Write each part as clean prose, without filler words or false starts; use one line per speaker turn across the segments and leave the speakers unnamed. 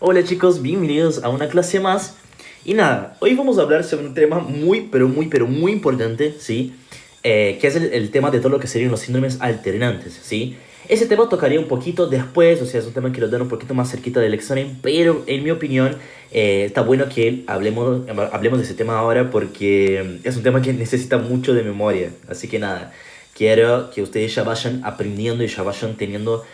Hola chicos, bienvenidos a una clase más. Y nada, hoy vamos a hablar sobre un tema muy importante, ¿sí? Que es el tema de todo lo que serían los síndromes alternantes, ¿sí? Ese tema tocaría un poquito después, o sea, es un tema que lo dan un poquito más cerquita del examen, pero en mi opinión está bueno que hablemos de ese tema ahora porque es un tema que necesita mucho de memoria. Así que nada, quiero que ustedes ya vayan aprendiendo y ya vayan teniendo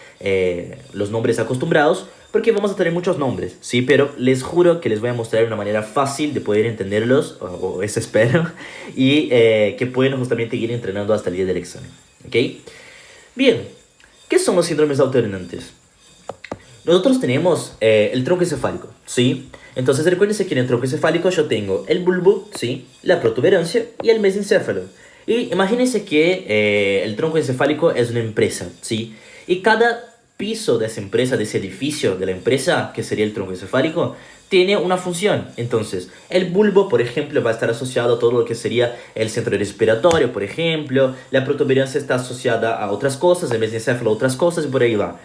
los nombres acostumbrados, porque vamos a tener muchos nombres, ¿sí? Pero les juro que les voy a mostrar una manera fácil de poder entenderlos, o eso espero, y que pueden justamente ir entrenando hasta el día del examen, ¿ok? Bien, ¿qué son los síndromes alternantes? Nosotros tenemos el tronco encefálico, ¿sí? Entonces recuérdense que en el tronco encefálico yo tengo el bulbo, ¿sí? La protuberancia y el mesencéfalo. Y imagínense que el tronco encefálico es una empresa, ¿sí? Y cada piso de esa empresa, de ese edificio de la empresa, que sería el tronco encefálico, tiene una función. Entonces, el bulbo, por ejemplo, va a estar asociado a todo lo que sería el centro respiratorio, por ejemplo. La protuberancia está asociada a otras cosas, el mesencéfalo a otras cosas, y por ahí va.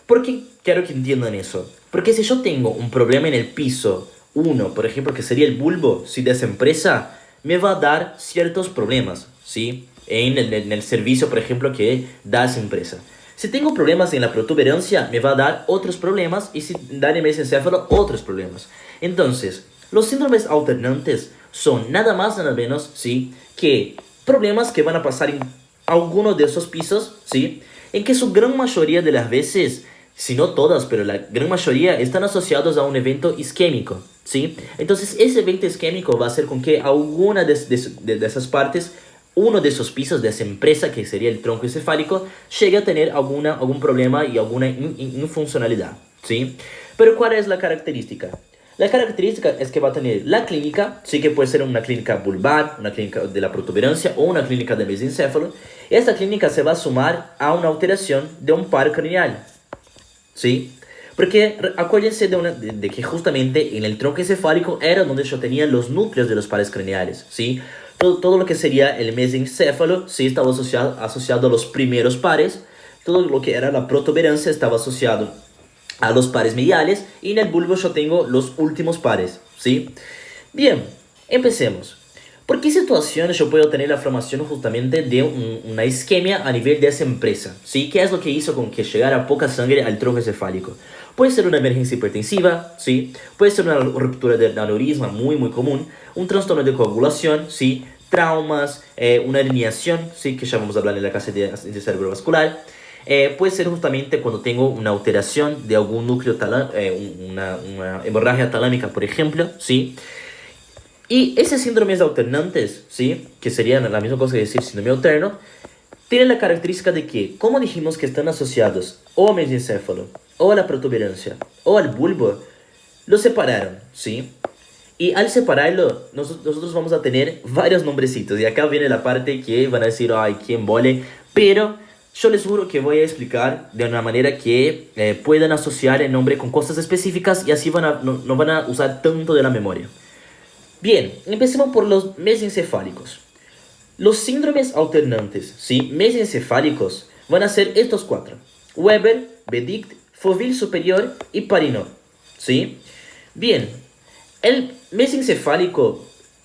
¿Por qué quiero que entiendan eso? Porque si yo tengo un problema en el piso uno, por ejemplo, que sería el bulbo, si de esa empresa, me va a dar ciertos problemas, ¿sí? En el servicio, por ejemplo, que da esa empresa. Si tengo problemas en la protuberancia, me va a dar otros problemas, y si da en el mesencéfalo, otros problemas. Entonces, los síndromes alternantes son nada más nada menos, ¿sí? Que problemas que van a pasar en alguno de esos pisos, ¿sí? En que su gran mayoría de las veces, si no todas, pero la gran mayoría, están asociados a un evento isquémico, ¿sí? Entonces, ese evento isquémico va a hacer con que alguna de esas partes, uno de esos pisos de esa empresa, que sería el tronco encefálico, llegue a tener algún problema y alguna infuncionalidad, ¿sí? Pero ¿cuál es la característica? La característica es que va a tener la clínica, sí, que puede ser una clínica vulvar, una clínica de la protuberancia o una clínica de mesencéfalo. Esta clínica se va a sumar a una alteración de un par craneal, ¿sí? Porque acuérdense de que justamente en el tronco encefálico era donde yo tenía los núcleos de los pares craneales, ¿sí? Todo lo que sería el mesencéfalo, ¿sí? Estaba asociado a los primeros pares. Todo lo que era la protuberancia estaba asociado a los pares mediales, y en el bulbo yo tengo los últimos pares, ¿sí? Bien, empecemos. ¿Por qué situaciones yo puedo tener la formación justamente de una isquemia a nivel de esa empresa? ¿Sí? ¿Qué es lo que hizo con que llegara poca sangre al tronco encefálico? Puede ser una emergencia hipertensiva, ¿sí? Puede ser una ruptura del aneurisma muy común, un trastorno de coagulación, ¿sí? Traumas, una herniación, ¿sí? Que ya vamos a hablar en la clase de cerebrovascular. Puede ser justamente cuando tengo una alteración de algún núcleo, una hemorragia talámica, por ejemplo, ¿sí? Y esos síndromes alternantes, ¿sí? Que serían la misma cosa que decir síndrome alterno, tienen la característica de que, como dijimos que están asociados o al mesencéfalo, o a la protuberancia, o al bulbo, lo separaron, ¿sí? Y al separarlo, nosotros vamos a tener varios nombrecitos. Y acá viene la parte que van a decir, ay, quién vole. Pero yo les juro que voy a explicar de una manera que puedan asociar el nombre con cosas específicas, y así no van a usar tanto de la memoria. Bien, empecemos por los mesencefálicos. Los síndromes alternantes, ¿sí? Mesencefálicos van a ser estos cuatro: Weber, Bedict, Fovil superior y Parinot, ¿sí? Bien, el mesencefálico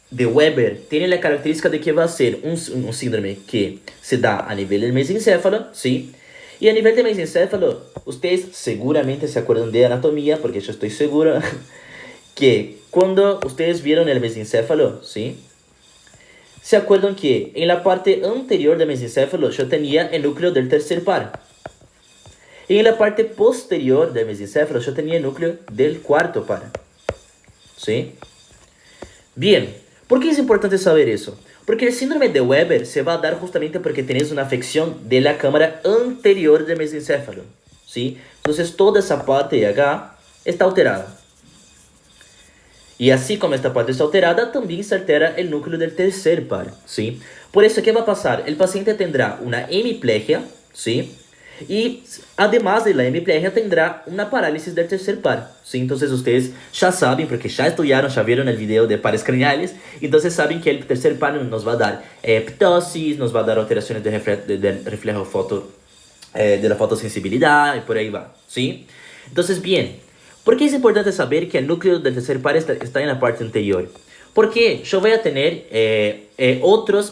de Weber tiene la característica de que va a ser un síndrome que se da a nivel del mesencéfalo, ¿sí? Y a nivel de mesencéfalo, ustedes seguramente se acuerdan de anatomía, porque yo estoy seguro que cuando ustedes vieron el mesencéfalo, ¿sí? Se acuerdan que en la parte anterior del mesencéfalo yo tenía el núcleo del tercer par. Y en la parte posterior del mesencéfalo yo tenía el núcleo del cuarto par, ¿sí? Bien, ¿por qué es importante saber eso? Porque el síndrome de Weber se va a dar justamente porque tenés una afección de la cámara anterior del mesencéfalo, ¿sí? Entonces toda esa parte de acá está alterada. Y así como esta parte está alterada, también se altera el núcleo del tercer par, ¿sí? Por eso, ¿qué va a pasar? El paciente tendrá una hemiplegia, ¿sí? Y además de la hemiplegia tendrá una parálisis del tercer par, ¿sí? Entonces ustedes ya saben, porque ya estudiaron, ya vieron el video de pares craneales, entonces saben que el tercer par nos va a dar ptosis, nos va a dar alteraciones del reflejo de la fotosensibilidad, y por ahí va, ¿sí? Entonces, bien, ¿Por qué es importante saber que el núcleo del tercer par está en la parte anterior? Porque yo voy a tener otras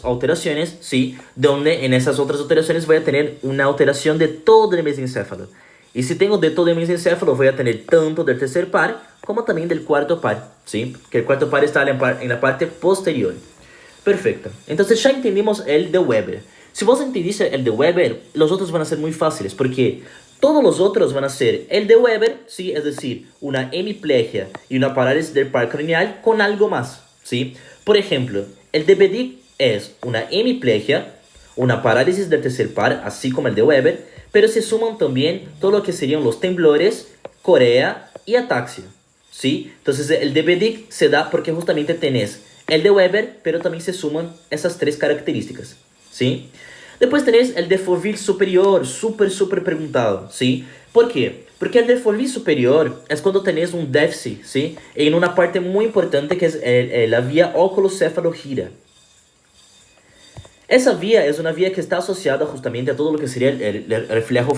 alteraciones, ¿sí? Donde en esas otras alteraciones voy a tener una alteración de todo el mesencéfalo. Y si tengo de todo el mesencéfalo, voy a tener tanto del tercer par como también del cuarto par, ¿sí? Que el cuarto par está en la parte posterior. Perfecto. Entonces ya entendimos el de Weber. Si vos entendiste el de Weber, los otros van a ser muy fáciles porque todos los otros van a ser el de Weber, ¿sí? Es decir, una hemiplegia y una parálisis del par craneal con algo más, ¿sí? Por ejemplo, el de Bedick es una hemiplegia, una parálisis del tercer par, así como el de Weber, pero se suman también todo lo que serían los temblores, corea y ataxia, ¿sí? Entonces el de Bedick se da porque justamente tenés el de Weber, pero también se suman esas tres características, ¿sí? Después tenés el de Fourville superior, súper preguntado, ¿sí? ¿Por qué? Porque el de Fourville superior es cuando tenés un déficit, ¿sí? En una parte muy importante que es la vía óculo-céfalo-gira. Esa vía es una vía que está asociada justamente a todo lo que sería el reflejo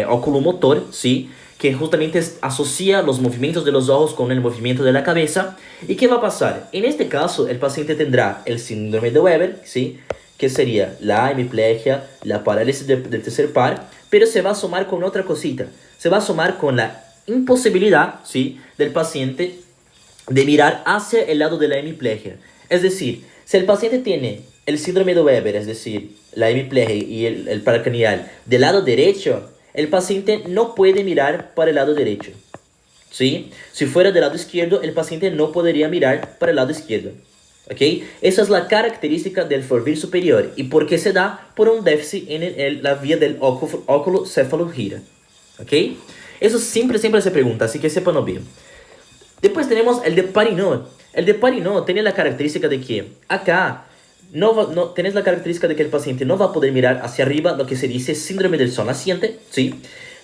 oculomotor, ¿sí? Que justamente asocia los movimientos de los ojos con el movimiento de la cabeza. ¿Y qué va a pasar? En este caso, el paciente tendrá el síndrome de Weber, ¿sí? Que sería la hemiplegia, la parálisis del tercer par, pero se va a sumar con otra cosita. Se va a sumar con la imposibilidad, ¿sí? Del paciente de mirar hacia el lado de la hemiplegia. Es decir, si el paciente tiene el síndrome de Weber, es decir, la hemiplegia y el par craneal del lado derecho, el paciente no puede mirar para el lado derecho, ¿sí? Si fuera del lado izquierdo, el paciente no podría mirar para el lado izquierdo, ¿ok? Esa es la característica del Fourville superior. ¿Y por qué se da? Por un déficit en la vía del óculo-céfalo-gira, ¿ok? Eso siempre se pregunta, así que sépanlo bien. Después tenemos el de Parinot. El de Parinot tiene la característica de que acá tenés la característica de que el paciente no va a poder mirar hacia arriba, lo que se dice síndrome del sol naciente, ¿sí?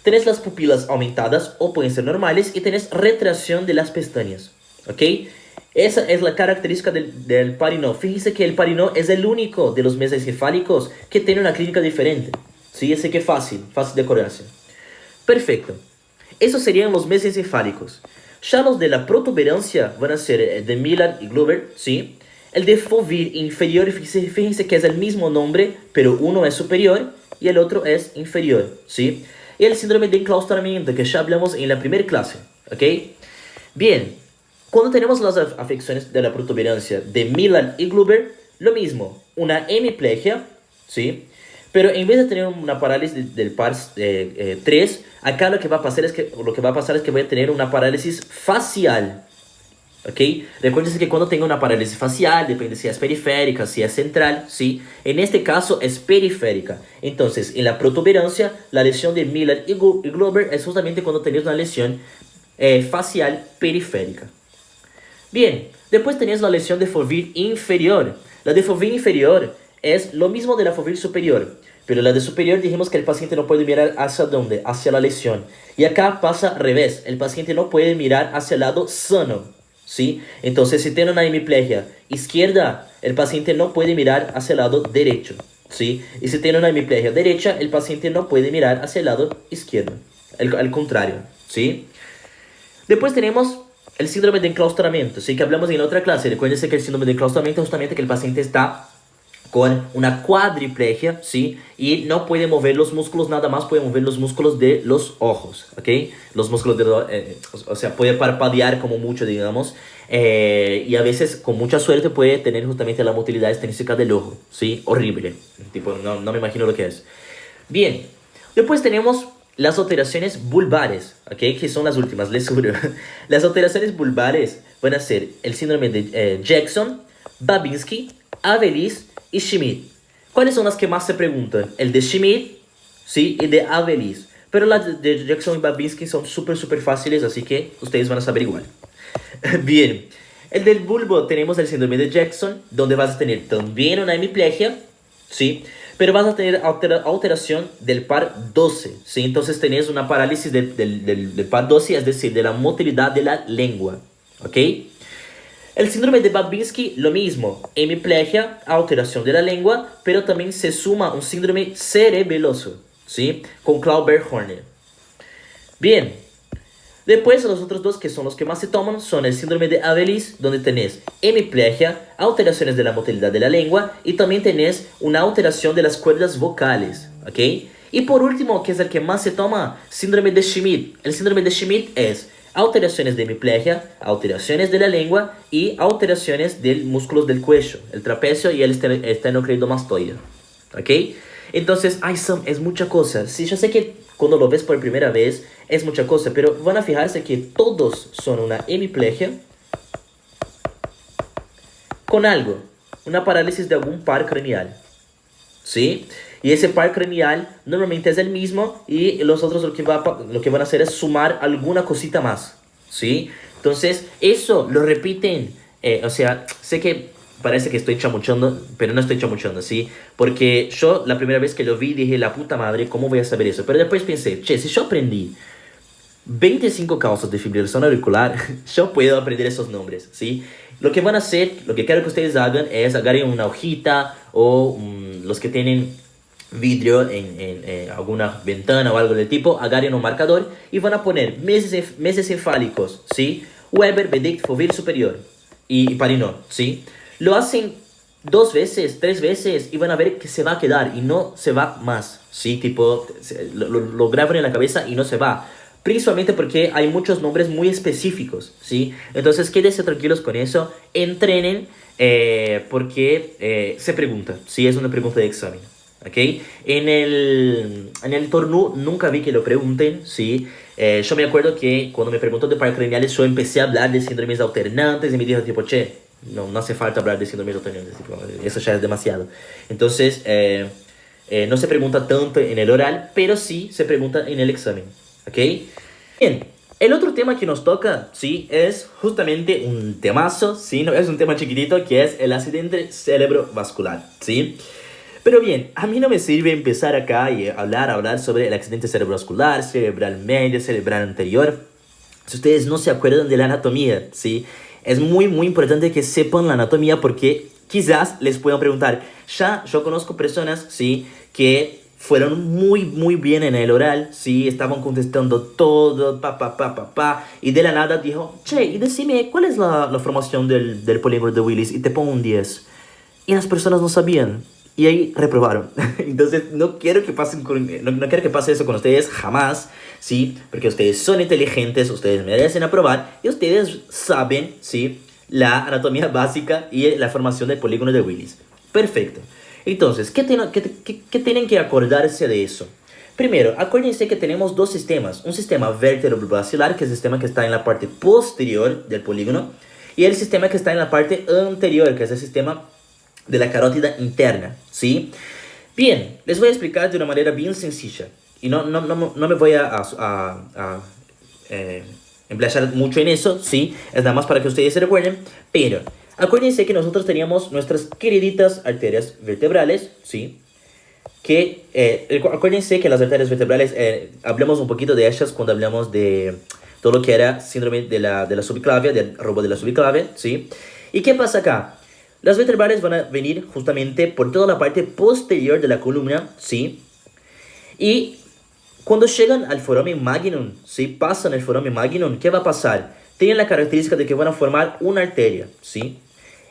Tenés las pupilas aumentadas o pueden ser normales y tenés retracción de las pestañas, ¿ok? Esa es la característica del Parinot. Fíjense que el Parinot es el único de los mesencefálicos que tiene una clínica diferente, ¿sí? Ese que es fácil de acordarse. Perfecto. Esos serían los mesencefálicos. Ya los de la protuberancia van a ser de Miller y Glover, ¿sí? El de Fourville inferior, fíjense que es el mismo nombre, pero uno es superior y el otro es inferior, ¿sí? Y el síndrome de enclaustramiento, que ya hablamos en la primera clase, ¿ok? Bien, cuando tenemos las afecciones de la protuberancia de Miller y Glover, lo mismo, una hemiplegia, ¿sí? Pero en vez de tener una parálisis del par 3, acá lo que va a pasar es que voy a tener una parálisis facial, ¿ok? Recuerden que cuando tengo una parálisis facial, depende si es periférica, si es central, ¿sí? En este caso es periférica. Entonces, en la protuberancia, la lesión de Miller y Glover es justamente cuando tenés una lesión facial periférica. Bien, después tenés la lesión de Fourville inferior. La de Fourville inferior es lo mismo de la Fourville superior, pero la de superior dijimos que el paciente no puede mirar hacia dónde, hacia la lesión. Y acá pasa al revés, el paciente no puede mirar hacia el lado sano, ¿sí? Entonces, si tiene una hemiplegia izquierda, el paciente no puede mirar hacia el lado derecho, ¿sí? Y si tiene una hemiplegia derecha, el paciente no puede mirar hacia el lado izquierdo, al contrario, ¿sí? Después tenemos el síndrome de enclaustramiento, ¿sí? Que hablamos en la otra clase. Recuérdense que el síndrome de enclaustramiento es justamente que el paciente está con una cuadriplegia, ¿sí? Y no puede mover los músculos, nada más puede mover los músculos de los ojos, ¿ok? Los músculos o sea, puede parpadear como mucho, digamos, y a veces, con mucha suerte, puede tener justamente la motilidad extrínseca del ojo, ¿sí? Horrible, tipo, no me imagino lo que es. Bien, después tenemos las alteraciones vulvares, ¿ok? Que son las últimas, les juro. Las alteraciones vulvares van a ser el síndrome de Jackson, Babinski, Abelis y Schmidt. ¿Cuáles son las que más se preguntan? El de Schmidt, ¿sí? Y de Abelis. Pero las de Jackson y Babinski son súper fáciles, así que ustedes van a saber igual. Bien. El del bulbo tenemos el síndrome de Jackson, donde vas a tener también una hemiplegia, ¿sí? Pero vas a tener alteración del par 12, ¿sí? Entonces tenés una parálisis del par 12, es decir, de la motilidad de la lengua, ¿ok? El síndrome de Babinski, lo mismo, hemiplegia, alteración de la lengua, pero también se suma un síndrome cerebeloso, ¿sí? Con Clauber-Horner. Bien, Después, los otros dos que son los que más se toman son el síndrome de Abelis, donde tenés hemiplegia, alteraciones de la motilidad de la lengua y también tenés una alteración de las cuerdas vocales, ¿ok? Y por último, que es el que más se toma, síndrome de Schmidt. El síndrome de Schmidt es alteraciones de hemiplegia, alteraciones de la lengua y alteraciones de músculos del cuello, el trapecio y el esternocleidomastoide, ¿ok? Entonces, es mucha cosa. Sí, yo sé que cuando lo ves por primera vez es mucha cosa, pero van a fijarse que todos son una hemiplegia con algo, una parálisis de algún par craneal, ¿sí? Y ese par craneal normalmente es el mismo y los otros lo que van a hacer es sumar alguna cosita más, ¿sí? Entonces, eso lo repiten, o sea, sé que parece que estoy chamuchando, pero no estoy chamuchando, ¿sí? Porque yo la primera vez que lo vi dije, la puta madre, ¿cómo voy a saber eso? Pero después pensé, che, si yo aprendí 25 causas de fibrilación auricular, yo puedo aprender esos nombres, ¿sí? Lo que van a hacer, lo que quiero que ustedes hagan es agarren una hojita o los que tienen vidrio en alguna ventana o algo del tipo, agarren un marcador y van a poner meses encefálicos, ¿sí? Weber, Benedict, Fovir superior y Parinor, ¿sí? Lo hacen 2 veces, 3 veces y van a ver que se va a quedar y no se va más, ¿sí? Tipo, lo graban en la cabeza y no se va. Principalmente porque hay muchos nombres muy específicos, ¿sí? Entonces quédense tranquilos con eso, entrenen porque se pregunta, ¿sí? Es una pregunta de examen, ¿ok? En el torneo nunca vi que lo pregunten, ¿sí? Yo me acuerdo que cuando me preguntó de par craneales yo empecé a hablar de síndromes alternantes y me dijo tipo, che, no hace falta hablar de síndromes alternantes, tipo, eso ya es demasiado. Entonces, no se pregunta tanto en el oral, pero sí se pregunta en el examen, ¿ok? Bien, el otro tema que nos toca, sí, es justamente un temazo, sí, no es un tema chiquitito, que es el accidente cerebrovascular, ¿sí? Pero bien, a mí no me sirve empezar acá y hablar sobre el accidente cerebrovascular, cerebral medio, cerebral anterior, si ustedes no se acuerdan de la anatomía, ¿sí? Es muy, muy importante que sepan la anatomía porque quizás les puedan preguntar. Ya yo conozco personas, ¿sí? Que fueron muy, muy bien en el oral, ¿sí? Estaban contestando todo, y de la nada dijo, che, y decime, ¿cuál es la formación del polígono de Willis? Y te pongo un 10. Y las personas no sabían. Y ahí reprobaron. Entonces no quiero que no quiero que pase eso con ustedes jamás, ¿sí? Porque ustedes son inteligentes, ustedes merecen aprobar y ustedes saben, ¿sí? La anatomía básica y la formación del polígono de Willis. Perfecto. Entonces, ¿qué tienen que acordarse de eso? Primero, acuérdense que tenemos dos sistemas. Un sistema vertebrobasilar, que es el sistema que está en la parte posterior del polígono, y el sistema que está en la parte anterior, que es el sistema de la carótida interna, ¿sí? Bien, les voy a explicar de una manera bien sencilla. Y no me voy a emplear mucho en eso, ¿sí? Es nada más para que ustedes se recuerden. Pero acuérdense que nosotros teníamos nuestras queriditas arterias vertebrales, ¿sí? Acuérdense que las arterias vertebrales, hablamos un poquito de ellas cuando hablamos de todo lo que era síndrome de la subclavia, del robo de la subclavia, ¿sí? ¿Y qué pasa acá? Las vertebrales van a venir justamente por toda la parte posterior de la columna, ¿sí? Y cuando llegan al foramen magnum, ¿sí? Pasan el foramen magnum, ¿qué va a pasar? Tienen la característica de que van a formar una arteria, ¿sí?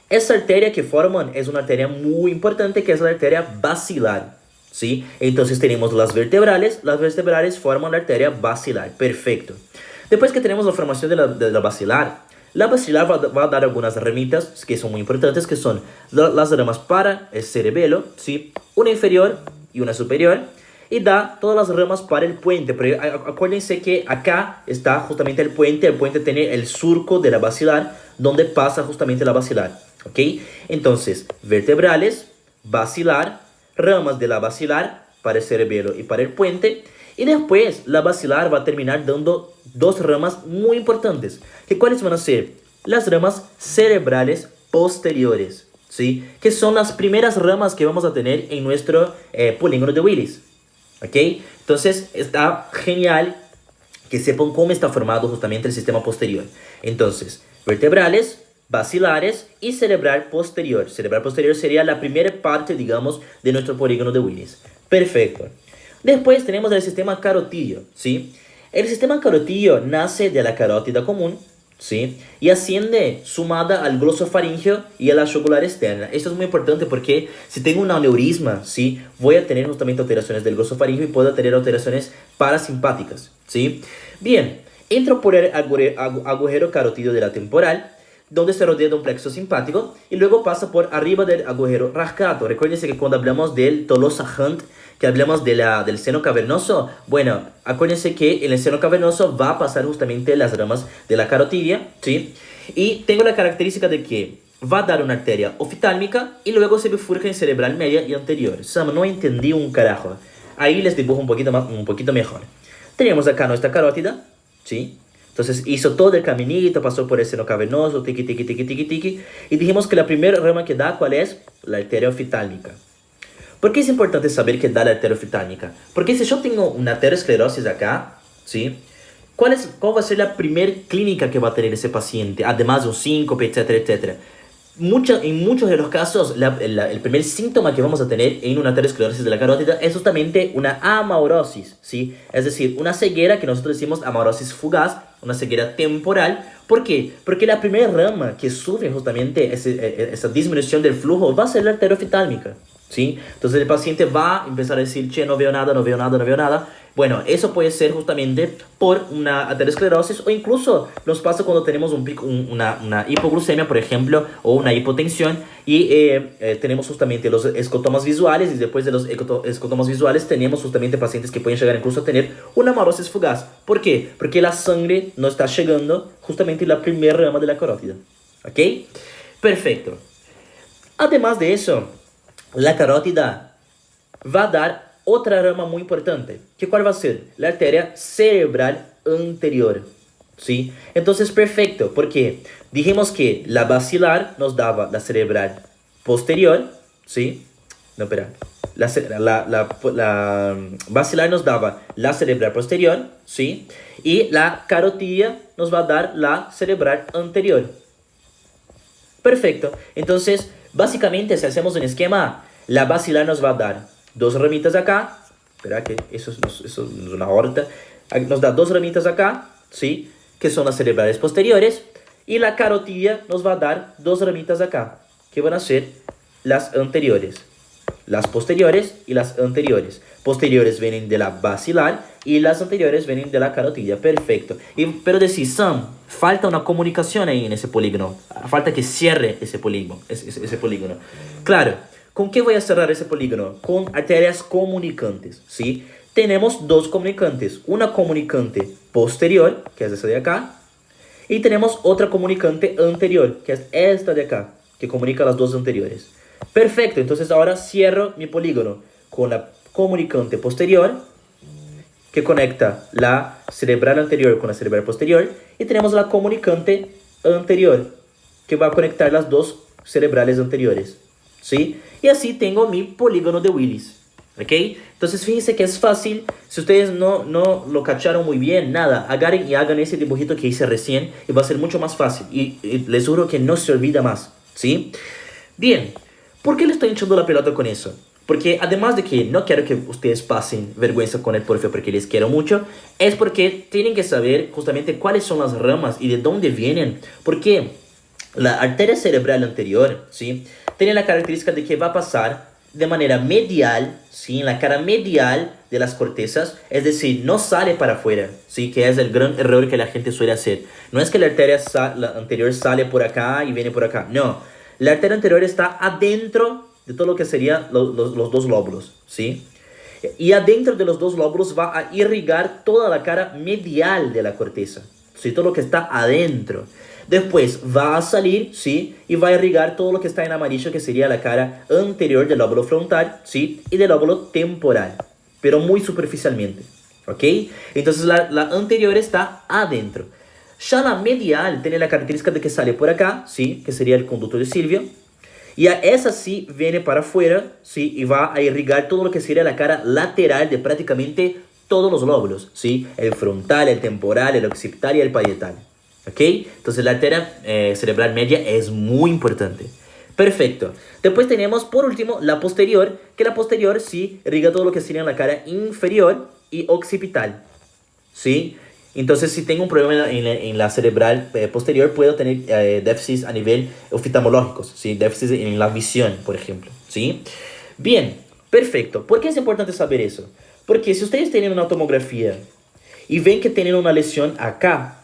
Esa arteria que forman es una arteria muy importante, que es la arteria basilar, ¿sí? Entonces tenemos las vertebrales forman la arteria basilar, perfecto. Después que tenemos la formación de la basilar va a dar algunas ramitas que son muy importantes, que son las ramas para el cerebelo, ¿sí? Una inferior y una superior, y da todas las ramas para el puente. Pero acuérdense que acá está justamente el puente tiene el surco de la basilar, donde pasa justamente la basilar, ¿ok? Entonces, vertebrales, basilar, ramas de la basilar para el cerebelo y para el puente, y después la basilar va a terminar dando dos ramas muy importantes. ¿Cuáles van a ser? Las ramas cerebrales posteriores, ¿sí? Que son las primeras ramas que vamos a tener en nuestro polígono de Willis, ¿ok? Entonces está genial que sepan cómo está formado justamente el sistema posterior. Entonces, vertebrales, basilares y cerebral posterior. Cerebral posterior sería la primera parte, digamos, de nuestro polígono de Willis. Perfecto. Después tenemos el sistema carotídeo, ¿sí? El sistema carotídeo nace de la carótida común, ¿sí? Y asciende sumada al glosofaringeo y a la yugular externa. Esto es muy importante porque si tengo un aneurisma, ¿sí? Voy a tener justamente alteraciones del glosofaringeo y puedo tener alteraciones parasimpáticas, ¿sí? Bien, entro por el agujero carotídeo de la temporal, donde se rodea de un plexo simpático, y luego pasa por arriba del agujero rascato. Recuérdense que cuando hablamos del Tolosa Hunt, que hablamos del seno cavernoso, bueno, acuérdense que en el seno cavernoso va a pasar justamente las ramas de la carotidia, ¿sí? Y tengo la característica de que va a dar una arteria oftálmica y luego se bifurca en cerebral media y anterior. Sam, no entendí un carajo. Ahí les dibujo un poquito, más, un poquito mejor. Tenemos acá nuestra carótida, ¿sí? Entonces hizo todo el caminito, pasó por el seno cavernoso, tiqui, tiqui, tiqui, tiqui, tiqui. Y dijimos que la primera rama que da, ¿cuál es? La arteria oftálmica. ¿Por qué es importante saber que da la arteria oftálmica? Porque si yo tengo una aterosclerosis acá, ¿sí? ¿Cuál va a ser la primera clínica que va a tener ese paciente? Además de un síncope, etcétera, etcétera. En muchos de los casos, el primer síntoma que vamos a tener en una aterosclerosis de la carótida es justamente una amaurosis, ¿sí? Es decir, una ceguera que nosotros decimos amaurosis fugaz, una ceguera temporal. ¿Por qué? Porque la primera rama que sufre justamente esa disminución del flujo va a ser la arteria oftálmica, ¿sí? Entonces el paciente va a empezar a decir, che, no veo nada, no veo nada, no veo nada. Bueno, eso puede ser justamente por una aterosclerosis, o incluso nos pasa cuando tenemos una hipoglucemia, por ejemplo, o una hipotensión, y tenemos justamente los escotomas visuales, y después de los escotomas visuales tenemos justamente pacientes que pueden llegar incluso a tener una amaurosis fugaz. ¿Por qué? Porque la sangre no está llegando justamente en la primera rama de la carótida. ¿Ok? Perfecto. Además de eso, la carótida va a dar otra rama muy importante, que ¿cuál va a ser? La arteria cerebral anterior, ¿sí? Entonces, perfecto, porque dijimos que la basilar nos daba la cerebral posterior, ¿sí? No, espera. La basilar nos daba la cerebral posterior, ¿sí? Y la carotidia nos va a dar la cerebral anterior. Perfecto. Entonces, básicamente, si hacemos un esquema, la basilar nos va a dar dos ramitas acá. Espera que eso es una aorta. Nos da dos ramitas acá, ¿sí? Que son las cerebrales posteriores. Y la carotidia nos va a dar dos ramitas acá, que van a ser las anteriores. Las posteriores y las anteriores. Posteriores vienen de la basilar y las anteriores vienen de la carotidia. Perfecto. Pero decís, Sam, falta una comunicación ahí en ese polígono. Falta que cierre ese polígono. Ese polígono. Claro. ¿Con qué voy a cerrar ese polígono? Con arterias comunicantes, ¿sí? Tenemos dos comunicantes. Una comunicante posterior, que es esa de acá. Y tenemos otra comunicante anterior, que es esta de acá, que comunica las dos anteriores. Perfecto, entonces ahora cierro mi polígono con la comunicante posterior, que conecta la cerebral anterior con la cerebral posterior. Y tenemos la comunicante anterior, que va a conectar las dos cerebrales anteriores, ¿sí? Y así tengo mi polígono de Willis, ¿ok? Entonces fíjense que es fácil. Si ustedes no lo cacharon muy bien, nada, agarren y hagan ese dibujito que hice recién y va a ser mucho más fácil. Y les juro que no se olvida más, ¿sí? Bien, ¿por qué le estoy echando la pelota con eso? Porque además de que no quiero que ustedes pasen vergüenza con el profe porque les quiero mucho, es porque tienen que saber justamente cuáles son las ramas y de dónde vienen. Porque la arteria cerebral anterior, ¿sí? Tiene la característica de que va a pasar de manera medial, ¿sí? En la cara medial de las cortezas, es decir, no sale para afuera, ¿sí? Que es el gran error que la gente suele hacer. No es que la arteria anterior sale por acá y viene por acá, no. La arteria anterior está adentro de todo lo que serían los dos lóbulos, ¿sí? Y adentro de los dos lóbulos va a irrigar toda la cara medial de la corteza, ¿sí? Todo lo que está adentro. Después va a salir, ¿sí? Y va a irrigar todo lo que está en amarillo, que sería la cara anterior del lóbulo frontal, ¿sí? Y del lóbulo temporal, pero muy superficialmente, ¿ok? Entonces la anterior está adentro. Ya la medial tiene la característica de que sale por acá, ¿sí? Que sería el conducto de Silvio. Y a esa sí viene para afuera, ¿sí? Y va a irrigar todo lo que sería la cara lateral de prácticamente todos los lóbulos, ¿sí? El frontal, el temporal, el occipital y el parietal. ¿Ok? Entonces la arteria cerebral media es muy importante. Perfecto. Después tenemos por último la posterior, que la posterior sí irriga todo lo que sería la cara inferior y occipital. ¿sí? Entonces, si tengo un problema en la cerebral posterior, puedo tener déficits a nivel oftalmológicos, ¿sí? Déficits en la visión, por ejemplo, ¿sí? Bien, perfecto. ¿Por qué es importante saber eso? Porque si ustedes tienen una tomografía y ven que tienen una lesión acá,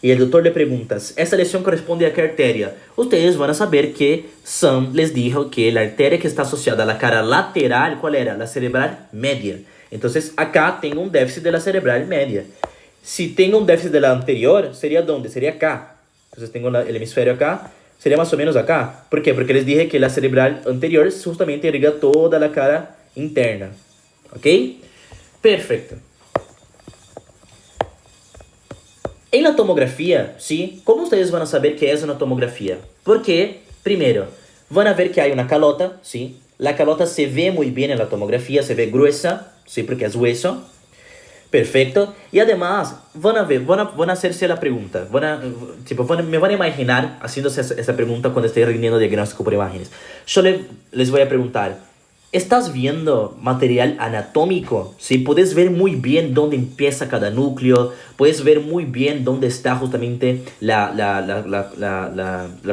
y el doctor le pregunta, ¿esta lesión corresponde a qué arteria? Ustedes van a saber que Sam les dijo que la arteria que está asociada a la cara lateral, ¿cuál era? La cerebral media. Entonces, acá tengo un déficit de la cerebral media. Si tengo un déficit de la anterior, ¿sería dónde? Sería acá. Entonces, tengo el hemisferio acá, sería más o menos acá. ¿Por qué? Porque les dije que la cerebral anterior justamente irriga toda la cara interna. ¿Ok? Perfecto. En la tomografía, ¿sí? ¿Cómo ustedes van a saber qué es una tomografía? Porque, primero, van a ver que hay una calota, ¿sí? La calota se ve muy bien en la tomografía, se ve gruesa, ¿sí? Porque es hueso. Perfecto. Y además, van a ver, van a hacerse la pregunta. Me van a imaginar haciéndose esa pregunta cuando esté rindiendo diagnóstico por imágenes. Yo les voy a preguntar, ¿estás viendo material anatómico? ¿Sí? Puedes ver muy bien dónde empieza cada núcleo, puedes ver muy bien dónde está justamente la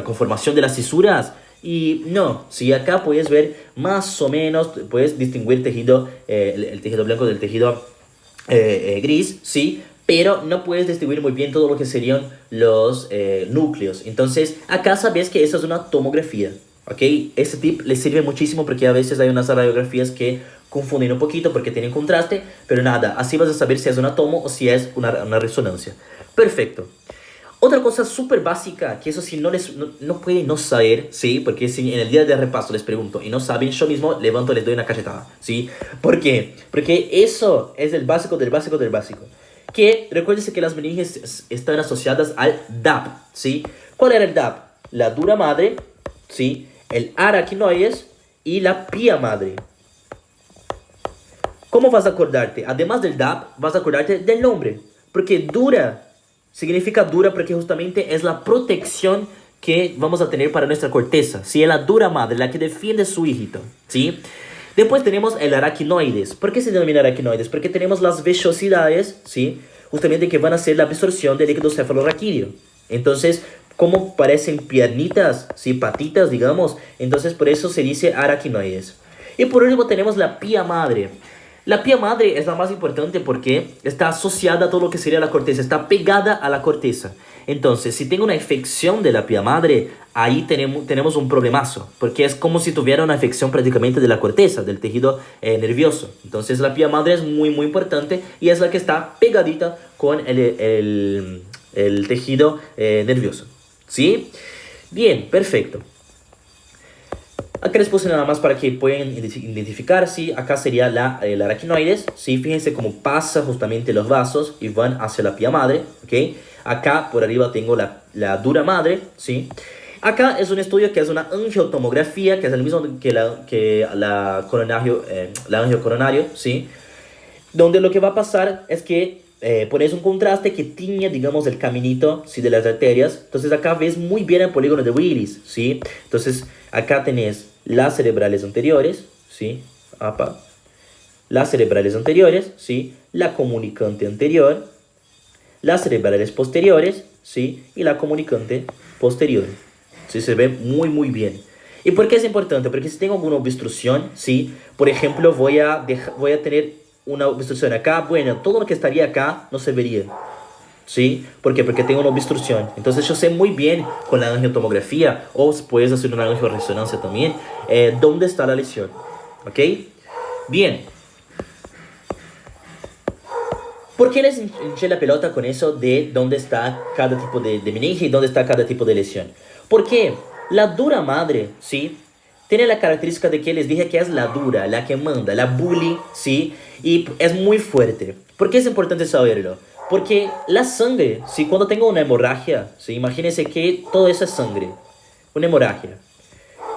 conformación de las cisuras. Y no, si acá puedes ver más o menos, puedes distinguir tejido, el tejido blanco del tejido gris, ¿sí? Pero no puedes distinguir muy bien todo lo que serían los núcleos. Entonces, acá sabes que eso es una tomografía. ¿Ok? Este tip les sirve muchísimo porque a veces hay unas radiografías que confunden un poquito porque tienen contraste, pero nada, así vas a saber si es una tomo o si es una resonancia. Perfecto. Otra cosa súper básica, que eso sí no pueden no saber, ¿sí? Porque si en el día de repaso les pregunto y no saben, yo mismo levanto y les doy una cachetada, ¿sí? ¿Por qué? Porque eso es el básico del básico del básico. Que recuérdense que las meninges están asociadas al DAP, ¿sí? ¿Cuál era el DAP? La dura madre, ¿sí? El arachnoides y la pía madre. ¿Cómo vas a acordarte? Además del DAP, vas a acordarte del nombre. Porque dura significa dura porque justamente es la protección que vamos a tener para nuestra corteza. ¿Sí? Es la dura madre, la que defiende a su hijito. ¿Sí? Después tenemos el arachnoides. ¿Por qué se denomina arachnoides? Porque tenemos las vellosidades, ¿sí? Justamente que van a ser la absorción del líquido cefalorraquídeo. Entonces, como parecen piernitas, ¿sí? Patitas, digamos. Entonces, por eso se dice arachnoides. Y por último tenemos la pía madre. La pía madre es la más importante porque está asociada a todo lo que sería la corteza, está pegada a la corteza. Entonces, si tengo una infección de la pía madre, ahí tenemos un problemazo, porque es como si tuviera una infección prácticamente de la corteza, del tejido nervioso. Entonces, la pía madre es muy, muy importante y es la que está pegadita con el tejido nervioso. ¿Sí? Bien, perfecto. Acá les puse nada más para que puedan identificar, ¿sí? Acá sería el arachnoides, ¿sí? Fíjense cómo pasa justamente los vasos y van hacia la pía madre, ¿ok? Acá por arriba tengo la dura madre, ¿sí? Acá es un estudio que es una angiotomografía, que es el mismo que la angiocoronario, ¿sí? Donde lo que va a pasar es que pones un contraste que tiñe, digamos, el caminito, ¿sí? De las arterias. Entonces acá ves muy bien el polígono de Willis, ¿sí? Entonces acá tenés las cerebrales anteriores, ¿sí? Apa. Las cerebrales anteriores, ¿sí? La comunicante anterior, las cerebrales posteriores, ¿sí? Y la comunicante posterior. ¿Sí? Se ve muy, muy bien. ¿Y por qué es importante? Porque si tengo alguna obstrucción, ¿sí? Por ejemplo, voy a tener una obstrucción acá. Bueno, todo lo que estaría acá no se vería. ¿Sí? ¿Por qué? Porque tengo una obstrucción. Entonces yo sé muy bien con la angiotomografía, o puedes hacer una angioresonancia también, dónde está la lesión. ¿Ok? Bien. ¿Por qué les hinché la pelota con eso de dónde está cada tipo de meninge y dónde está cada tipo de lesión? Porque la dura madre, ¿sí? Tiene la característica de que les dije que es la dura, la que manda, la bully, ¿sí? Y es muy fuerte. ¿Por qué es importante saberlo? Porque la sangre, ¿sí? Cuando tengo una hemorragia, ¿sí? Imagínense que todo eso es sangre. Una hemorragia.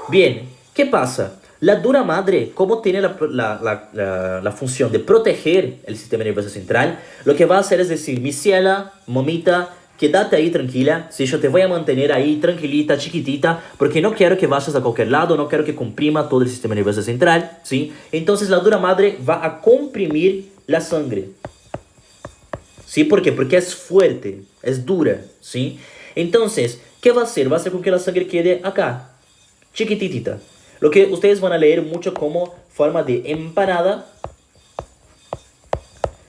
Bien, ¿qué pasa? La dura madre, como tiene la función de proteger el sistema nervioso central, lo que va a hacer es decir, mi ciela, mamita, quédate ahí tranquila, si yo te voy a mantener ahí tranquilita, chiquitita, porque no quiero que vayas a cualquier lado, no quiero que comprima todo el sistema nervioso central, ¿sí? Entonces la dura madre va a comprimir la sangre. ¿sí? ¿Por qué? Porque es fuerte, es dura, ¿sí? Entonces, ¿qué va a hacer? Va a hacer con que la sangre quede acá, chiquititita. Lo que ustedes van a leer mucho como forma de empanada,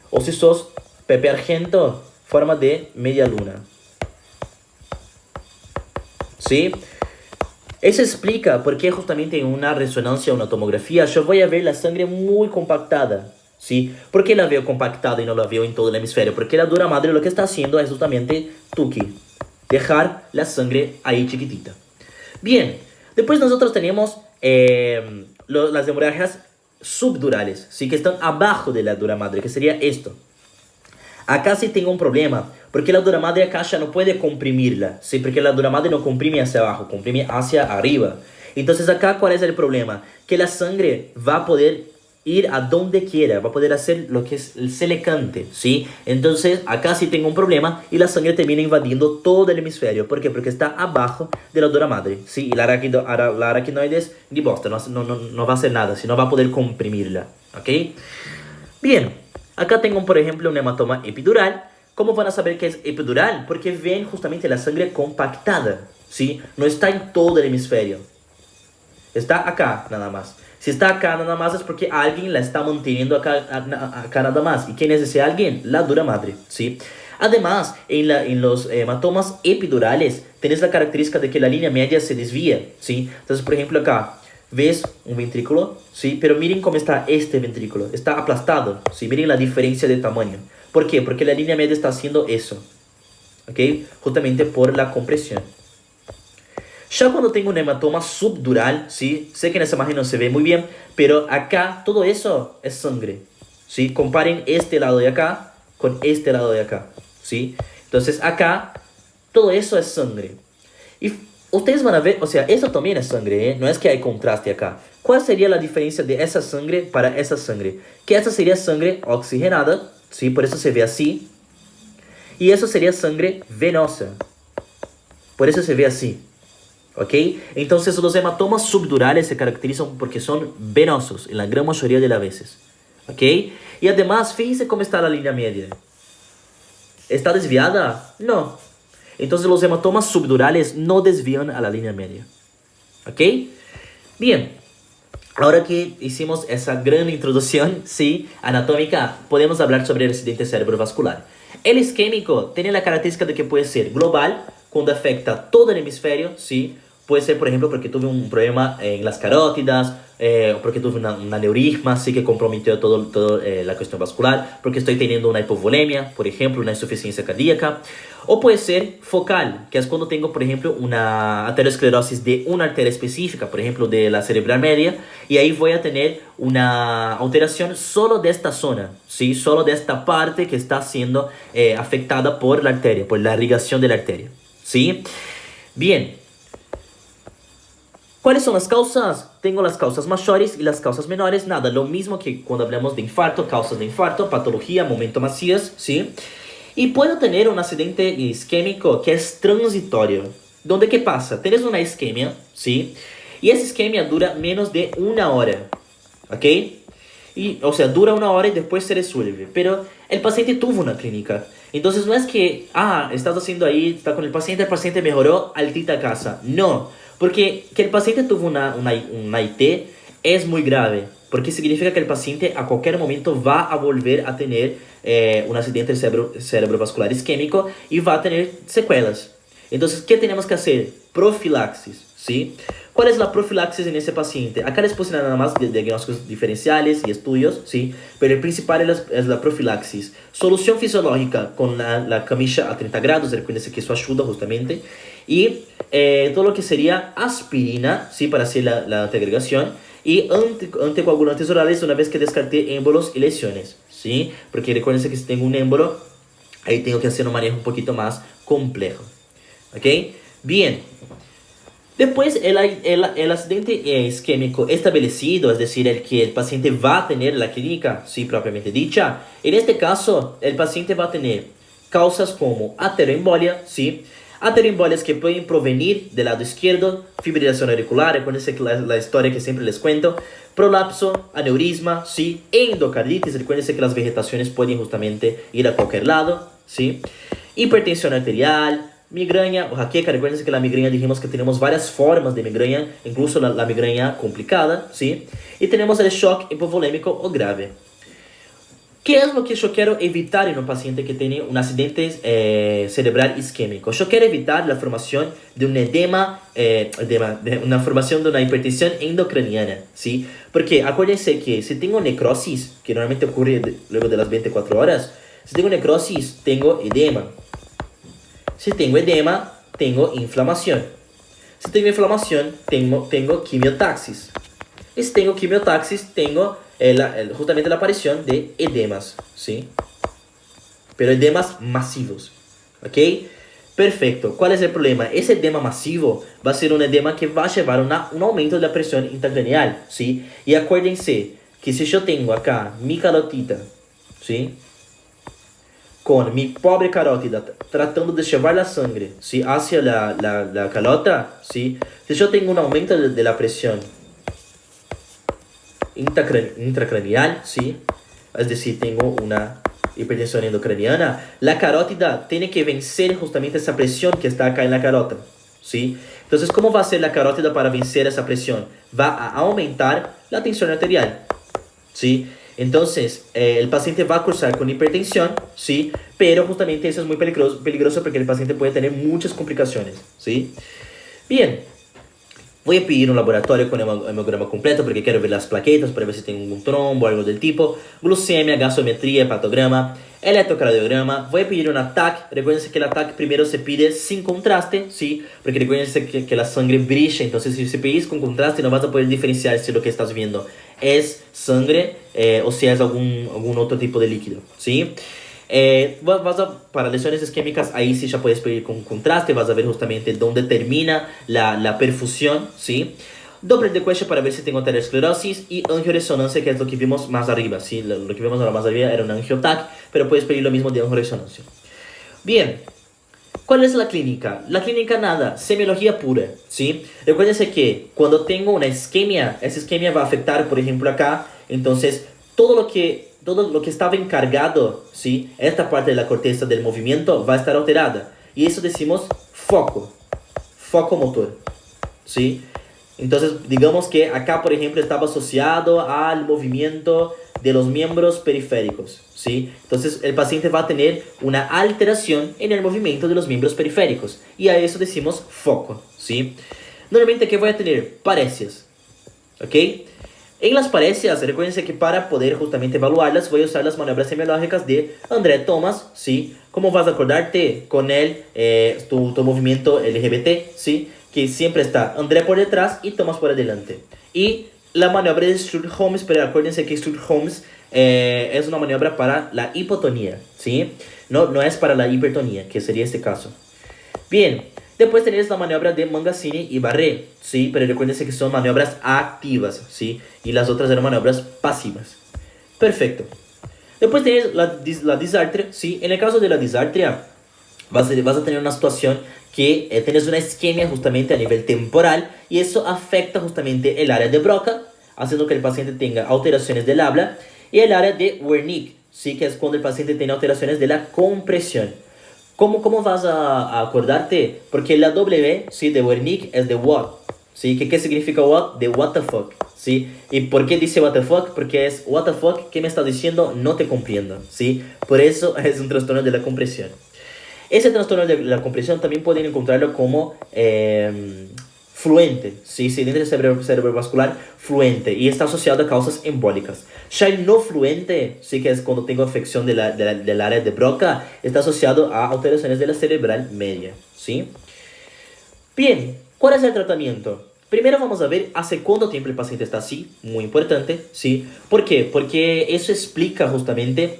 o si sos Pepe Argento, forma de media luna, ¿sí? Eso explica por qué justamente en una resonancia o una tomografía yo voy a ver la sangre muy compactada, ¿sí? ¿Por qué la veo compactada y no la veo en todo el hemisferio? Porque la dura madre lo que está haciendo es justamente tuki, dejar la sangre ahí chiquitita. Bien, después nosotros tenemos las hemorragias subdurales, ¿sí? Que están abajo de la dura madre, que sería esto. Acá sí tengo un problema, porque la dura madre acá ya no puede comprimirla, ¿sí? Porque la dura madre no comprime hacia abajo, comprime hacia arriba. Entonces acá, ¿cuál es el problema? Que la sangre va a poder ir a donde quiera, va a poder hacer lo que es el selecante, ¿sí? Entonces acá sí tengo un problema y la sangre termina invadiendo todo el hemisferio. ¿Por qué? Porque está abajo de la dura madre, ¿sí? Y la arachnoides ni bosta, no va a hacer nada, sino va a poder comprimirla, ¿ok? Bien, acá tengo, por ejemplo, un hematoma epidural. ¿Cómo van a saber que es epidural? Porque ven justamente la sangre compactada, ¿sí? No está en todo el hemisferio. Está acá nada más. Si está acá nada más es porque alguien la está manteniendo acá nada más. ¿Y quién es ese alguien? La dura madre, ¿sí? Además, en los hematomas epidurales, tenés la característica de que la línea media se desvía, ¿sí? Entonces, por ejemplo, acá, ¿ves un ventrículo? ¿Sí? Pero miren cómo está este ventrículo. Está aplastado, ¿sí? Miren la diferencia de tamaño. ¿Por qué? Porque la línea media está haciendo eso, ¿ok? Justamente por la compresión. Ya cuando tengo un hematoma subdural, ¿sí? Sé que en esa imagen no se ve muy bien, pero acá todo eso es sangre, ¿sí? Comparen este lado de acá con este lado de acá, ¿sí? Entonces acá todo eso es sangre. Y ustedes van a ver, o sea, eso también es sangre, ¿eh? No es que hay contraste acá. ¿Cuál sería la diferencia de esa sangre para esa sangre? Que esa sería sangre oxigenada, ¿sí? Por eso se ve así. Y eso sería sangre venosa. Por eso se ve así. ¿Ok? Entonces los hematomas subdurales se caracterizan porque son venosos en la gran mayoría de las veces. ¿Ok? Y además, fíjense cómo está la línea media. ¿Está desviada? No. Entonces los hematomas subdurales no desvían a la línea media. ¿Ok? Bien. Ahora que hicimos esa gran introducción, ¿sí? Anatómica, podemos hablar sobre el accidente cerebrovascular. El isquémico tiene la característica de que puede ser global, cuando afecta todo el hemisferio, ¿sí? Puede ser, por ejemplo, porque tuve un problema en las carótidas, porque tuve un aneurisma, sí que comprometió todo la cuestión vascular, porque estoy teniendo una hipovolemia, por ejemplo, una insuficiencia cardíaca. O puede ser focal, que es cuando tengo, por ejemplo, una aterosclerosis de una arteria específica, por ejemplo, de la cerebral media, y ahí voy a tener una alteración solo de esta zona, ¿sí? Solo de esta parte que está siendo afectada por la arteria, por la irrigación de la arteria, ¿sí? Bien. ¿Cuáles son las causas? Tengo las causas mayores y las causas menores. Nada, lo mismo que cuando hablamos de infarto, causas de infarto, patología, momento Macías, ¿sí? Y puedo tener un accidente isquémico que es transitorio. ¿Dónde qué pasa? Tienes una isquemia, ¿sí? Y esa isquemia dura menos de una hora, ¿ok? Y, o sea, dura una hora y después se resuelve. Pero el paciente tuvo una clínica. Entonces no es que, estás haciendo ahí, está con el paciente mejoró, altita casa. No, porque que el paciente tuvo una IT es muy grave. Porque significa que el paciente a cualquier momento va a volver a tener un accidente cerebrovascular isquémico y va a tener secuelas. Entonces, ¿qué tenemos que hacer? Profilaxis, ¿sí? ¿Cuál es la profilaxis en ese paciente? Acá les puse nada más diagnósticos diferenciales y estudios, ¿sí? Pero el principal es la profilaxis. Solución fisiológica con la camilla a 30 grados, recuérdense que eso ayuda justamente. Y todo lo que sería aspirina, ¿sí? Para hacer la antiagregación. Y anticoagulantes orales una vez que descarté émbolos y lesiones, ¿sí? Porque recuérdense que si tengo un émbolo, ahí tengo que hacer un manejo un poquito más complejo. ¿Ok? Bien. Después, el accidente isquémico establecido, es decir, el que el paciente va a tener la clínica, sí, propiamente dicha. En este caso, el paciente va a tener causas como ateroembolia, sí. Ateroembolias que pueden provenir del lado izquierdo, fibrilación auricular, recuerden que la historia que siempre les cuento, prolapso, aneurisma, sí, endocarditis, recuerden que las vegetaciones pueden justamente ir a cualquier lado, ¿sí? Hipertensión arterial, migraña o jaqueca. Recuerden que la migraña dijimos que tenemos varias formas de migraña, incluso la migraña complicada, ¿sí? Y tenemos el shock hipovolémico o grave. ¿Qué es lo que yo quiero evitar en un paciente que tiene un accidente cerebral isquémico? Yo quiero evitar la formación de un de una formación de una hipertensión endocraniana, ¿sí? Porque acuérdense que si tengo necrosis, que normalmente ocurre luego de las 24 horas, si tengo necrosis, tengo edema. Si tengo edema, tengo inflamación. Si tengo inflamación, tengo quimiotaxis. Y si tengo quimiotaxis, tengo justamente la aparición de edemas, ¿sí? Pero edemas masivos, ¿ok? Perfecto. ¿Cuál es el problema? Ese edema masivo va a ser un edema que va a llevar un aumento de la presión intracraneal, ¿sí? Y acuérdense que si yo tengo acá mi carotida, ¿sí? Con mi pobre carótida tratando de llevar la sangre, ¿sí? Hacia la calota, ¿sí? Si yo tengo un aumento de la presión intracraneal, ¿sí? Es decir, tengo una hipertensión endocraniana, la carótida tiene que vencer justamente esa presión que está acá en la carota, ¿sí? Entonces, ¿cómo va a ser la carótida para vencer esa presión? Va a aumentar la tensión arterial, ¿sí? Entonces, el paciente va a cursar con hipertensión, ¿sí? Pero justamente eso es muy peligroso porque el paciente puede tener muchas complicaciones, ¿sí? Bien. Voy a pedir un laboratorio con hemograma completo porque quiero ver las plaquetas para ver si tengo un trombo o algo del tipo. Glucemia, gasometría, hepatograma, electrocardiograma. Voy a pedir un ATAC. Recuerden que el ATAC primero se pide sin contraste, ¿sí? Porque recuerden que la sangre brilla. Entonces, si pedís con contraste, no vas a poder diferenciar si lo que estás viendo es sangre o si es algún otro tipo de líquido, ¿sí? Para lesiones isquémicas, ahí sí ya puedes pedir con contraste, vas a ver justamente dónde termina la perfusión, ¿sí? Doppler de cuello para ver si tengo aterosclerosis y angioresonancia, que es lo que vimos más arriba, ¿sí? Lo que vimos ahora más arriba era un angiotac, pero puedes pedir lo mismo de angioresonancia. Bien, ¿cuál es la clínica? La clínica nada, semiología pura, ¿sí? Recuérdense que cuando tengo una isquemia, esa isquemia va a afectar, por ejemplo, acá, entonces todo lo que estaba encargado, ¿sí? Esta parte de la corteza del movimiento va a estar alterada. Y eso decimos foco motor, ¿sí? Entonces, digamos que acá, por ejemplo, estaba asociado al movimiento de los miembros periféricos, ¿sí? Entonces, el paciente va a tener una alteración en el movimiento de los miembros periféricos. Y a eso decimos foco, ¿sí? Normalmente, ¿qué voy a tener? Parecias, ¿ok? En las parecias, recuerden que para poder justamente evaluarlas, voy a usar las maniobras semiológicas de André Thomas, ¿sí? ¿Cómo vas a acordarte con tu movimiento LGBT, ¿sí? Que siempre está André por detrás y Thomas por adelante. Y la maniobra de Sturm-Holmes, pero acuérdense que Sturm-Holmes es una maniobra para la hipotonía, ¿sí? No es para la hipertonía, que sería este caso. Bien. Después tenéis la maniobra de Mangasini y Barré, ¿sí? Pero recuérdense que son maniobras activas, ¿sí? Y las otras eran maniobras pasivas. Perfecto. Después tenéis la disartria, ¿sí? En el caso de la disartria, vas a tener una situación que tienes una isquemia justamente a nivel temporal y eso afecta justamente el área de Broca, haciendo que el paciente tenga alteraciones del habla, y el área de Wernicke, ¿sí? Que es cuando el paciente tiene alteraciones de la compresión. ¿Cómo vas a acordarte? Porque la W, ¿sí? De Wernicke es de what, ¿sí? ¿Qué significa what? De what the fuck, ¿sí? ¿Y por qué dice what the fuck? Porque es what the fuck, ¿qué me estás diciendo? No te comprendo, ¿sí? Por eso es un trastorno de la compresión. Ese trastorno de la compresión también pueden encontrarlo como fluente, ¿sí? Cilindro cerebrovascular fluente y está asociado a causas embólicas. Ya el no fluente, sí, que es cuando tengo afección del área de Broca, está asociado a alteraciones de la cerebral media, ¿sí? Bien, ¿cuál es el tratamiento? Primero vamos a ver hace cuánto tiempo el paciente está así, muy importante, ¿sí? ¿Por qué? Porque eso explica justamente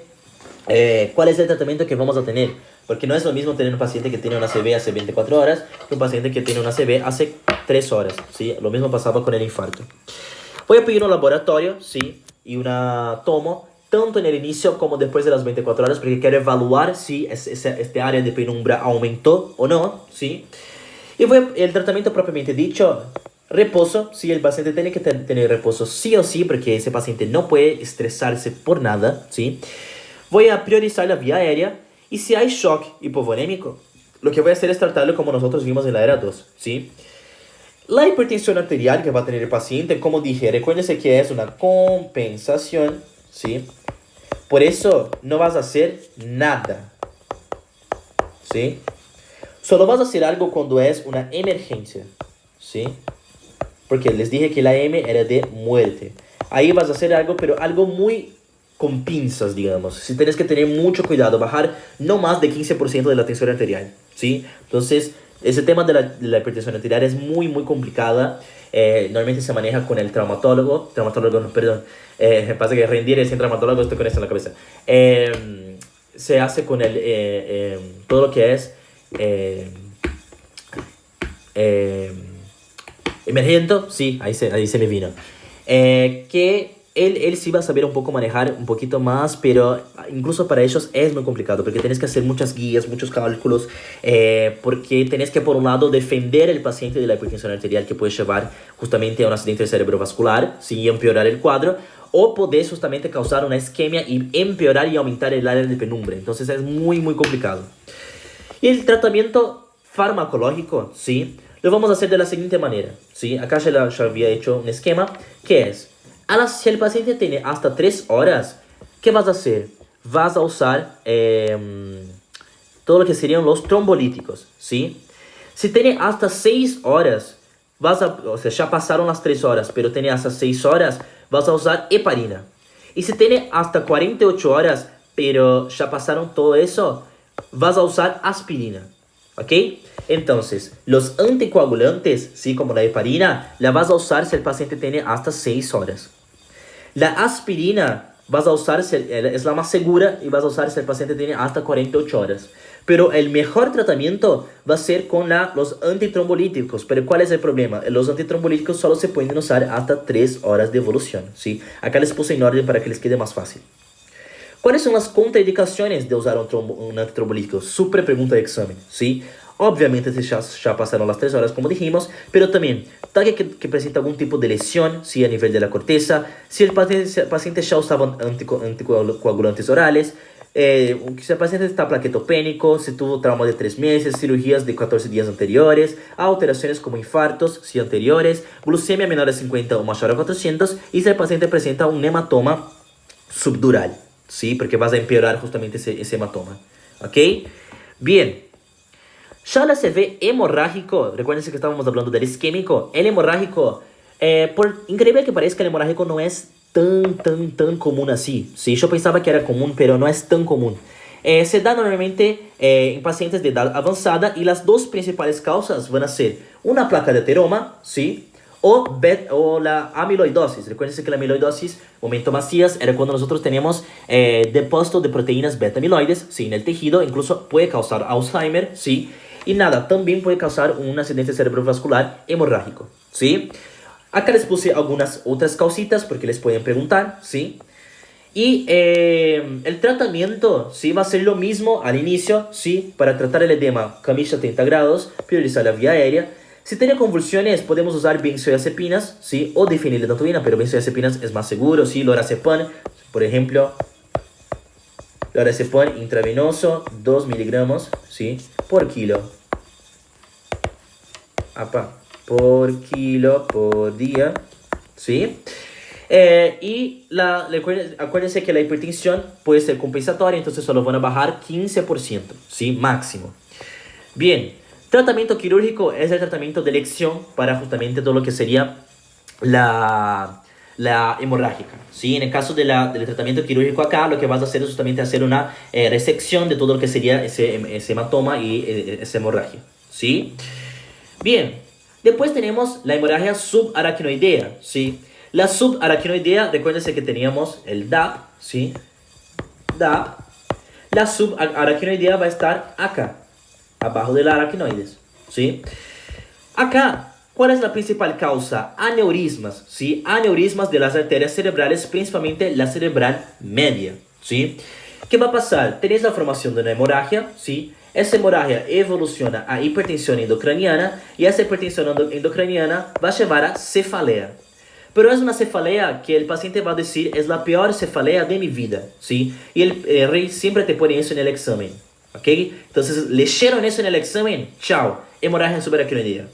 cuál es el tratamiento que vamos a tener. Porque no es lo mismo tener un paciente que tiene una ACV hace 24 horas que un paciente que tiene una ACV hace 3 horas, ¿sí? Lo mismo pasaba con el infarto. Voy a pedir un laboratorio, ¿sí? Y una tomo, tanto en el inicio como después de las 24 horas, porque quiero evaluar si este área de penumbra aumentó o no, ¿sí? Y el tratamiento propiamente dicho, reposo, sí, el paciente tiene que tener reposo sí o sí, porque ese paciente no puede estresarse por nada, ¿sí? Voy a priorizar la vía aérea Y si hay shock hipovolémico, lo que voy a hacer es tratarlo como nosotros vimos en la era 2, ¿sí? La hipertensión arterial que va a tener el paciente, como dije, recuérdese que es una compensación, ¿sí? Por eso no vas a hacer nada, ¿sí? Solo vas a hacer algo cuando es una emergencia, ¿sí? Porque les dije que la M era de muerte. Ahí vas a hacer algo, pero algo muy con pinzas, digamos. Si tienes que tener mucho cuidado, bajar no más de 15% de la tensión arterial, ¿sí? Entonces, ese tema de la hipertensión arterial es muy, muy complicada. Normalmente se maneja con el traumatólogo. Traumatólogo, no, perdón. Pasa que rendir sin traumatólogo estoy con esto en la cabeza. Se hace con todo lo que es emergente, sí, ahí se me vino. Que él sí va a saber un poco manejar un poquito más, pero incluso para ellos es muy complicado, porque tienes que hacer muchas guías, muchos cálculos, porque tienes que por un lado defender el paciente de la hipertensión arterial que puede llevar justamente a un accidente cerebrovascular, sin empeorar el cuadro, o podés justamente causar una isquemia y empeorar y aumentar el área de penumbra. Entonces es muy, muy complicado. Y el tratamiento farmacológico, ¿sí? Lo vamos a hacer de la siguiente manera, ¿sí? Acá ya había hecho un esquema, que es, si el paciente tiene hasta 3 horas, ¿qué vas a hacer? Vas a usar todo lo que serían los trombolíticos, ¿sí? Si tiene hasta 6 horas, o sea, ya pasaron las 3 horas, pero tiene hasta 6 horas, vas a usar heparina. Y si tiene hasta 48 horas, pero ya pasaron todo eso, vas a usar aspirina, ¿ok? Entonces, los anticoagulantes, ¿sí? Como la heparina, la vas a usar si el paciente tiene hasta 6 horas. La aspirina vas a usar, es la más segura, y vas a usar si el paciente tiene hasta 48 horas. Pero el mejor tratamiento va a ser con los antitrombolíticos. Pero ¿cuál es el problema? Los antitrombolíticos solo se pueden usar hasta 3 horas de evolución, ¿sí? Acá les puse en orden para que les quede más fácil. ¿Cuáles son las contraindicaciones de usar un antitrombolítico? Súper pregunta de examen, ¿sí? Obviamente ya pasaron las 3 horas, como dijimos, pero también, tal que presenta algún tipo de lesión, ¿sí? A nivel de la corteza, si el paciente ya usaba anticoagulantes orales, si el paciente está plaquetopénico, si tuvo trauma de 3 meses, cirugías de 14 días anteriores, alteraciones como infartos, si anteriores, glucemia menor a 50 o mayor a 400, y si el paciente presenta un hematoma subdural, ¿sí? Porque vas a empeorar justamente ese hematoma, ¿ok? Bien. Ya el CV hemorrágico, recuérdense que estábamos hablando del isquémico. El hemorrágico, por increíble que parezca, el hemorrágico no es tan común así, ¿sí? Yo pensaba que era común, pero no es tan común. Se da normalmente en pacientes de edad avanzada, y las dos principales causas van a ser una placa de ateroma, ¿sí? O la amiloidosis. Recuerden que la amiloidosis, momento Macías, era cuando nosotros teníamos depósito de proteínas beta-amiloides, ¿sí? En el tejido, incluso puede causar Alzheimer, ¿sí? Y nada, también puede causar un accidente cerebrovascular hemorrágico, ¿sí? Acá les puse algunas otras causitas porque les pueden preguntar, ¿sí? Y el tratamiento, ¿sí? Va a ser lo mismo al inicio, ¿sí? Para tratar el edema, camilla 30 grados, priorizar la vía aérea. Si tiene convulsiones, podemos usar benzodiazepinas, ¿sí? O difenhidrotanina, pero benzodiazepinas es más seguro, ¿sí? Lorazepam, por ejemplo, lorazepam intravenoso, 2 miligramos, ¿sí? Por kilo. Por kilo, por día, ¿sí? Acuérdense que la hipertensión puede ser compensatoria, entonces solo van a bajar 15%, ¿sí? Máximo. Bien, tratamiento quirúrgico es el tratamiento de elección para justamente todo lo que sería la hemorrágica, ¿sí? En el caso del tratamiento quirúrgico acá, lo que vas a hacer es justamente hacer una resección de todo lo que sería ese hematoma y esa hemorragia, ¿sí? Bien, después tenemos la hemorragia subaracnoidea, ¿sí? La subaracnoidea, recuérdense que teníamos el DAP, ¿sí? DAP. La subaracnoidea va a estar acá, abajo de la aracnoides, ¿sí? Acá, ¿cuál es la principal causa? Aneurismas, ¿sí? Aneurismas de las arterias cerebrales, principalmente la cerebral media, ¿sí? ¿Qué va a pasar? Tenéis la formación de una hemorragia, ¿sí? Esa hemorragia evoluciona a hipertensión endocraniana, y esa hipertensión endocraniana va a llevar a cefalea. Pero es una cefalea que el paciente va a decir es la peor cefalea de mi vida, ¿sí? Y el rey siempre te pone eso en el examen. ¿ok? Entonces, leyeron eso en el examen, chao, hemorragia subaracnoidea.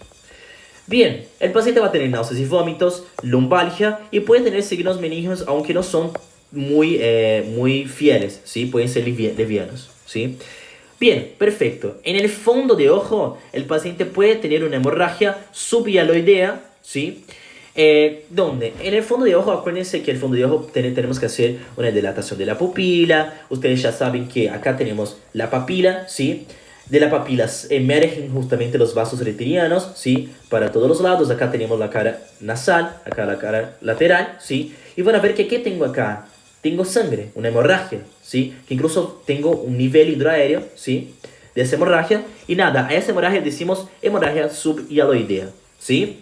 Bien, el paciente va a tener náuseas y vómitos, lumbalgia y puede tener signos meningios, aunque no son muy fieles, ¿sí? Pueden ser livianos, ¿sí? Bien, perfecto. En el fondo de ojo, el paciente puede tener una hemorragia subhialoidea, ¿sí? ¿Dónde? En el fondo de ojo, acuérdense que el fondo de ojo tenemos que hacer una dilatación de la pupila. Ustedes ya saben que acá tenemos la papila, ¿sí? De la papila emergen justamente los vasos retinianos, ¿sí? Para todos los lados. Acá tenemos la cara nasal, acá la cara lateral, ¿sí? Y van a ver que ¿qué tengo acá? Tengo sangre, una hemorragia, ¿sí? Que incluso tengo un nivel hidroaéreo, ¿sí? De esa hemorragia. Y nada, a esa hemorragia decimos hemorragia subhialoidea, ¿sí?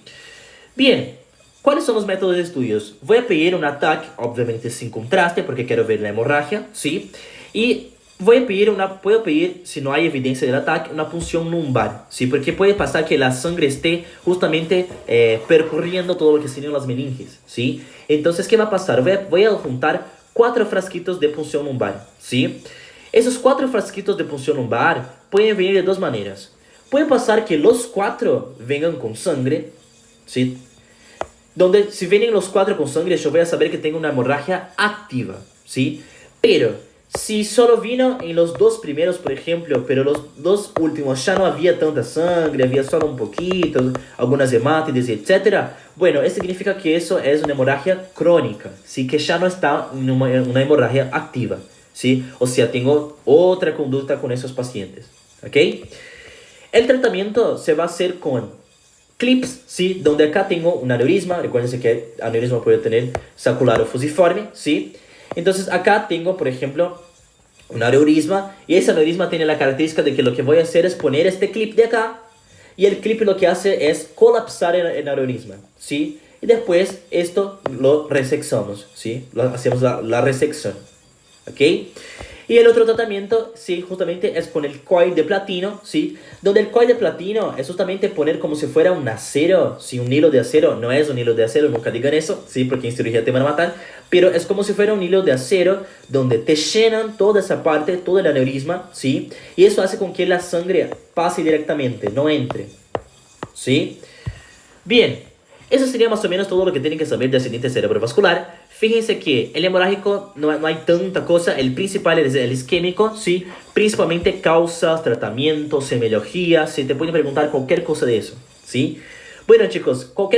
Bien, ¿cuáles son los métodos de estudios? Voy a pedir un ATAC, obviamente sin contraste, porque quiero ver la hemorragia, ¿sí? Y puedo pedir, si no hay evidencia del ataque, una punción lumbar, ¿sí? Porque puede pasar que la sangre esté justamente percurriendo todo lo que serían las meninges, ¿sí? Entonces, ¿qué va a pasar? Voy a juntar 4 frasquitos de punción lumbar, ¿sí? Esos 4 frasquitos de punción lumbar pueden venir de dos maneras. Puede pasar que los 4 vengan con sangre, ¿sí? Donde si vienen los 4 con sangre, yo voy a saber que tengo una hemorragia activa, ¿sí? Pero si solo vino en los 2 primeros, por ejemplo, pero los 2 últimos ya no había tanta sangre, había solo un poquito, algunas hemátides, etc. Bueno, eso significa que eso es una hemorragia crónica, ¿sí? Que ya no está en una hemorragia activa, ¿sí? O sea, tengo otra conducta con esos pacientes, ¿ok? El tratamiento se va a hacer con clips, ¿sí? Donde acá tengo un aneurisma. Recuérdense que el aneurisma puede tener sacular o fusiforme, ¿sí? Entonces acá tengo, por ejemplo, un aneurisma. Y ese aneurisma tiene la característica de que lo que voy a hacer es poner este clip de acá. Y el clip lo que hace es colapsar el aneurisma, ¿sí? Y después esto lo reseccionamos, ¿sí? Hacemos la resección, ¿ok? Y el otro tratamiento, sí, justamente es con el coil de platino, ¿sí? Donde el coil de platino es justamente poner como si fuera un acero, ¿sí? Un hilo de acero. No es un hilo de acero, nunca digan eso, ¿sí? Porque en cirugía te van a matar. Pero es como si fuera un hilo de acero donde te llenan toda esa parte, todo el aneurisma, ¿sí? Y eso hace con que la sangre pase directamente, no entre, ¿sí? Bien, eso sería más o menos todo lo que tienen que saber del accidente cerebrovascular. Fíjense que el hemorrágico no hay tanta cosa. El principal es el isquémico, ¿sí? Principalmente causas, tratamientos, semiología. ¿Sí? Te pueden preguntar cualquier cosa de eso, ¿sí? Bueno, chicos, cualquier